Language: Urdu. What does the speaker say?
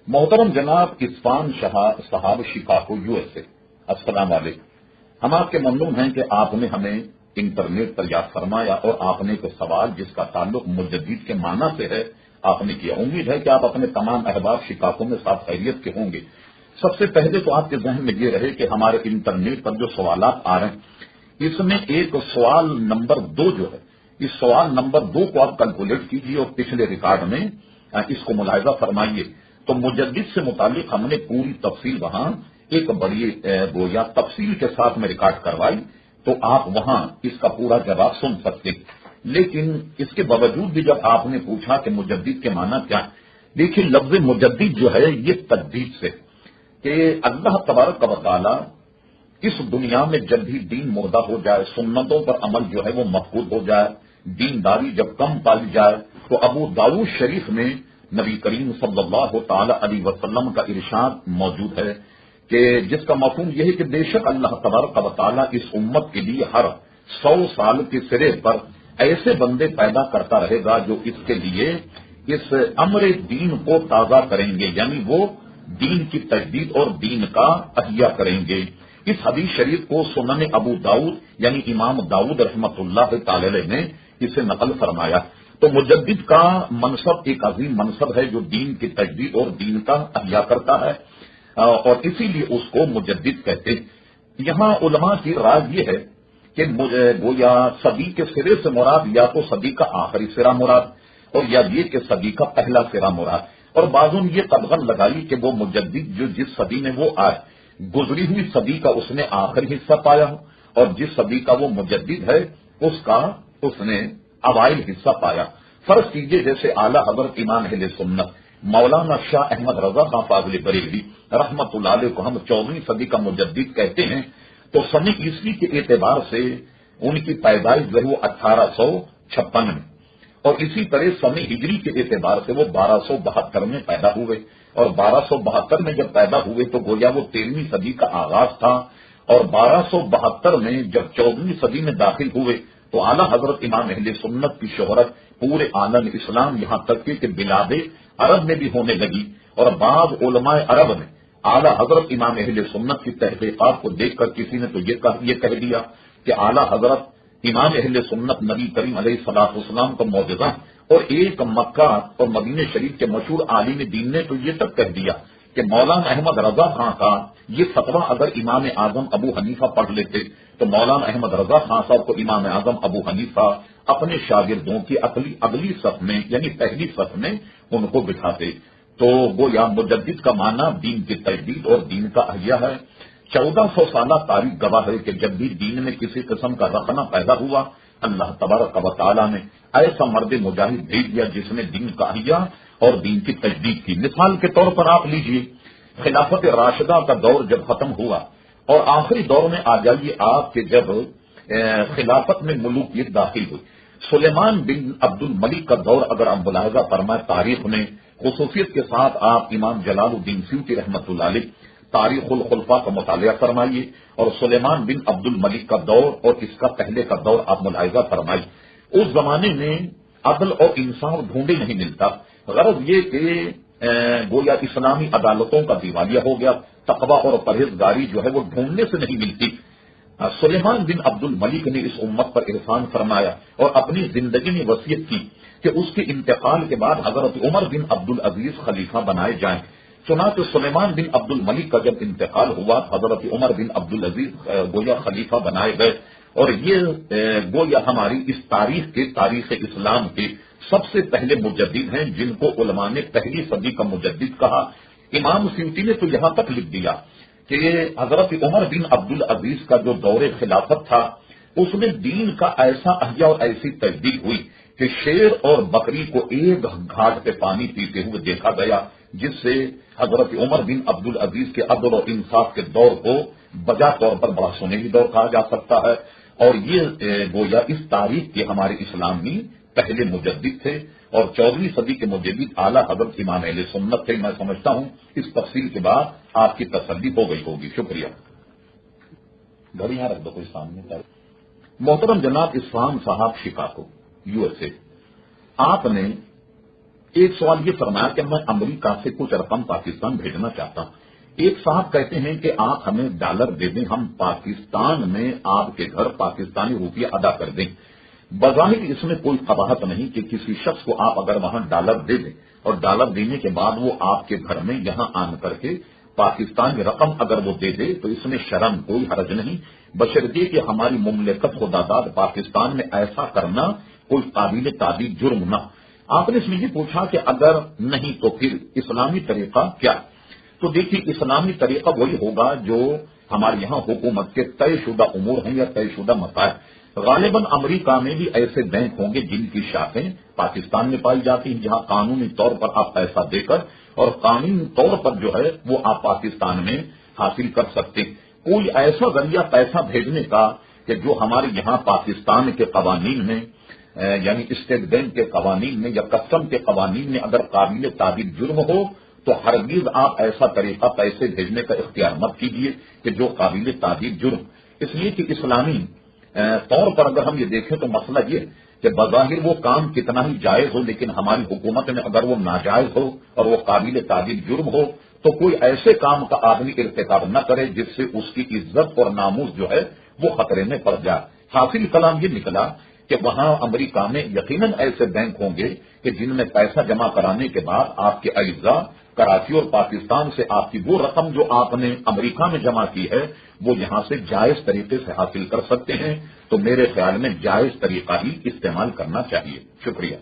محترم جناب عرفان شاہ صاحب شکاگو USA، السلام علیکم۔ ہم آپ کے ممنون ہیں کہ آپ نے ہمیں انٹرنیٹ پر یاد فرمایا اور آپ نے ایک سوال جس کا تعلق مجدد کے معنی سے ہے آپ نے کیا۔ امید ہے کہ آپ اپنے تمام احباب شکاگو میں صاحب خیریت کے ہوں گے۔ سب سے پہلے تو آپ کے ذہن میں یہ رہے کہ ہمارے انٹرنیٹ پر جو سوالات آ رہے ہیں اس میں ایک سوال نمبر 2 جو ہے، اس سوال نمبر 2 کو آپ کیلکولیٹ کیجیے اور پچھلے ریکارڈ میں اس کو ملاحظہ فرمائیے۔ تو مجدد سے متعلق ہم نے پوری تفصیل وہاں ایک بڑی گویا تفصیل کے ساتھ میں ریکارڈ کروائی، تو آپ وہاں اس کا پورا جواب سن سکتے۔ لیکن اس کے باوجود بھی جب آپ نے پوچھا کہ مجدد کے معنی کیا، دیکھیے لفظ مجدد جو ہے یہ تجدید سے کہ اللہ تبارک و تعالی اس دنیا میں جب بھی دین مردہ ہو جائے، سنتوں پر عمل جو ہے وہ مفقود ہو جائے، دینداری جب کم پائی جائے، تو ابو داؤد شریف میں نبی کریم صلی اللہ تعالی علیہ وسلم کا ارشاد موجود ہے کہ جس کا مفہوم یہ ہے کہ بے شک اللہ تبارک و تعالی اس امت کے لیے ہر 100 سال کے سرے پر ایسے بندے پیدا کرتا رہے گا جو اس کے لیے اس امر دین کو تازہ کریں گے، یعنی وہ دین کی تجدید اور دین کا احیا کریں گے۔ اس حدیث شریف کو سنن ابو داؤد یعنی امام داؤد رحمت اللہ تعالی علیہ نے اسے نقل فرمایا۔ تو مجدد کا منصب ایک عظیم منصب ہے جو دین کی تجدید اور دین کا احیا کرتا ہے، اور اسی لیے اس کو مجدد کہتے ہیں۔ یہاں علماء کی رائے یہ ہے کہ گویا صدی کے سرے سے مراد یا تو صدی کا آخری سرا مراد اور یا یہ کہ صدی کا پہلا سرا مراد، اور بعضوں نے یہ قدغن لگائی کہ وہ مجدد جو جس صدی میں وہ آئے، گزری ہوئی صدی کا اس نے آخری حصہ پایا ہو، اور جس صدی کا وہ مجدد ہے اس نے اوائل حصہ پایا۔ فرض کیجئے جیسے اعلیٰ حضرت امام اہل سنت مولانا شاہ احمد رضا خان فاضل بریلوی رحمت اللہ علیہ کو ہم 14ویں صدی کا مجدد کہتے ہیں، تو سن عیسوی کے اعتبار سے ان کی پیدائش جو ہے وہ 1856 میں، اور اسی طرح سن ہجری کے اعتبار سے وہ 1272 میں پیدا ہوئے، اور 1272 میں جب پیدا ہوئے تو گویا وہ 13ویں صدی کا آغاز تھا، اور 1272 میں جب 14ویں صدی میں داخل ہوئے تو اعلیٰ حضرت امام اہل سنت کی شہرت پورے عالم اسلام یہاں تک کہ بلاد عرب میں بھی ہونے لگی، اور بعض علماء عرب نے اعلیٰ حضرت امام اہل سنت کی تحقیقات کو دیکھ کر کسی نے تو یہ کہہ دیا کہ اعلیٰ حضرت امام اہل سنت نبی کریم علیہ الصلوۃ والسلام کا معجزہ، اور ایک مکہ اور مدینہ شریف کے مشہور عالم دین نے تو یہ تک کہہ دیا کہ مولانا احمد رضا خان کا یہ فتویٰ اگر امام اعظم ابو حنیفہ پڑھ لیتے تو مولانا احمد رضا خان صاحب کو امام اعظم ابو حنیفہ اپنے شاگردوں کی اگلی صف میں یعنی پہلی صف میں ان کو بٹھاتے۔ تو گویا مجدد کا معنی دین کی تجدید اور دین کا احیا ہے۔ 1400 سالہ تاریخ گواہ ہے کہ جب بھی دین میں کسی قسم کا رخنہ پیدا ہوا، اللہ تبارک و تعالی نے ایسا مرد مجاہد بھیج دیا جس نے دین کا احیا اور دین کی تجدید کی۔ مثال کے طور پر آپ لیجئے خلافت راشدہ کا دور جب ختم ہوا اور آخری دور میں آ جائیے آپ کہ جب خلافت میں ملوکیت داخل ہوئی، سلیمان بن عبد الملک کا دور اگر آپ ملاحظہ فرمائے تاریخ میں، خصوصیت کے ساتھ آپ امام جلال الدین سیوطی رحمۃ اللہ علیہ تاریخ الخلفاء کا مطالعہ فرمائیے اور سلیمان بن عبد الملک کا دور اور اس کا پہلے کا دور آپ ملاحظہ فرمائیے۔ اس زمانے میں عدل اور انصاف ڈھونڈے نہیں ملتا، غرض یہ کہ گویا اسلامی عدالتوں کا دیوالیہ ہو گیا، تقویٰ اور پرہیزگاری جو ہے وہ ڈھونڈنے سے نہیں ملتی۔ سلیمان بن عبد الملک نے اس امت پر احسان فرمایا اور اپنی زندگی میں وصیت کی کہ اس کے انتقال کے بعد حضرت عمر بن عبد العزیز خلیفہ بنائے جائیں۔ چنانچہ سلیمان بن عبد الملک کا جب انتقال ہوا حضرت عمر بن عبد العزیز گویا خلیفہ بنائے گئے، اور یہ گویا ہماری اس تاریخ اسلام کے سب سے پہلے مجدد ہیں جن کو علماء نے پہلی صدی کا مجدد کہا۔ امام سیوطی نے تو یہاں تک لکھ دیا کہ حضرت عمر بن عبد العزیز کا جو دور خلافت تھا اس میں دین کا ایسا احیا اور ایسی تجدید ہوئی کہ شیر اور بکری کو ایک گھاٹ پہ پانی پیتے ہوئے دیکھا گیا، جس سے حضرت عمر بن عبد العزیز کے عدل اور انصاف کے دور کو بجا طور پر بڑا سنہری دور کہا جا سکتا ہے، اور یہ گویا اس تاریخ کے ہمارے اسلامی پہلے مجدد تھے، اور 14ویں صدی کے مجدد اعلیٰ حضرت امام اہل سنت تھے۔ میں سمجھتا ہوں اس تفصیل کے بعد آپ کی تسلی ہو گئی ہوگی۔ شکریہ۔ گھڑی یہاں رکھ دو کوئی سامنے۔ محترم جناب عرفان صاحب شکاگو USA، آپ نے ایک سوال یہ فرمایا کہ میں امریکہ سے کچھ رقم پاکستان بھیجنا چاہتا ہوں. ایک صاحب کہتے ہیں کہ آپ ہمیں ڈالر دے دیں، ہم پاکستان میں آپ کے گھر پاکستانی روپیہ ادا کر دیں. بظاہر اس میں کوئی قباحت نہیں کہ کسی شخص کو آپ اگر وہاں ڈالر دے دیں اور ڈالر دینے کے بعد وہ آپ کے گھر میں یہاں آن کر کے پاکستان کی رقم اگر وہ دے دے تو اس میں شرم کوئی حرج نہیں، بشرطیکہ کہ ہماری مملکت خداداد پاکستان میں ایسا کرنا کوئی قابل تعدیل جرم نہ. آپ نے اس میں یہ پوچھا کہ اگر نہیں تو پھر اسلامی طریقہ کیا؟ تو دیکھیے اسلامی طریقہ وہی ہوگا جو ہمارے یہاں حکومت کے طے شدہ امور ہیں یا طے شدہ مسائل. غالباً امریکہ میں بھی ایسے بینک ہوں گے جن کی شاخیں پاکستان میں پائی جاتی ہیں، جہاں قانونی طور پر آپ پیسہ دے کر اور قانونی طور پر جو ہے وہ آپ پاکستان میں حاصل کر سکتے ہیں. کوئی ایسا ذریعہ پیسہ بھیجنے کا کہ جو ہمارے یہاں پاکستان کے قوانین میں یعنی اسٹیٹ بینک کے قوانین میں یا کسٹم کے قوانین میں اگر قابل تعدیل جرم ہو تو ہرگز آپ ایسا طریقہ پیسے بھیجنے کا اختیار مت کیجیے کہ جو قابل تعدیل جرم. اس لیے کہ اسلامی طور پر اگر ہم یہ دیکھیں تو مسئلہ یہ کہ بظاہر وہ کام کتنا ہی جائز ہو لیکن ہماری حکومت میں اگر وہ ناجائز ہو اور وہ قابل تعدیل جرم ہو تو کوئی ایسے کام کا آدمی ارتکاب نہ کرے جس سے اس کی عزت اور ناموس جو ہے وہ خطرے میں پڑ جائے. حاصل کلام یہ نکلا کہ وہاں امریکہ میں یقیناً ایسے بینک ہوں گے کہ جن میں پیسہ جمع کرانے کے بعد آپ کے اعزاء کراچی اور پاکستان سے آپ کی وہ رقم جو آپ نے امریکہ میں جمع کی ہے وہ یہاں سے جائز طریقے سے حاصل کر سکتے ہیں. تو میرے خیال میں جائز طریقہ ہی استعمال کرنا چاہیے. شکریہ.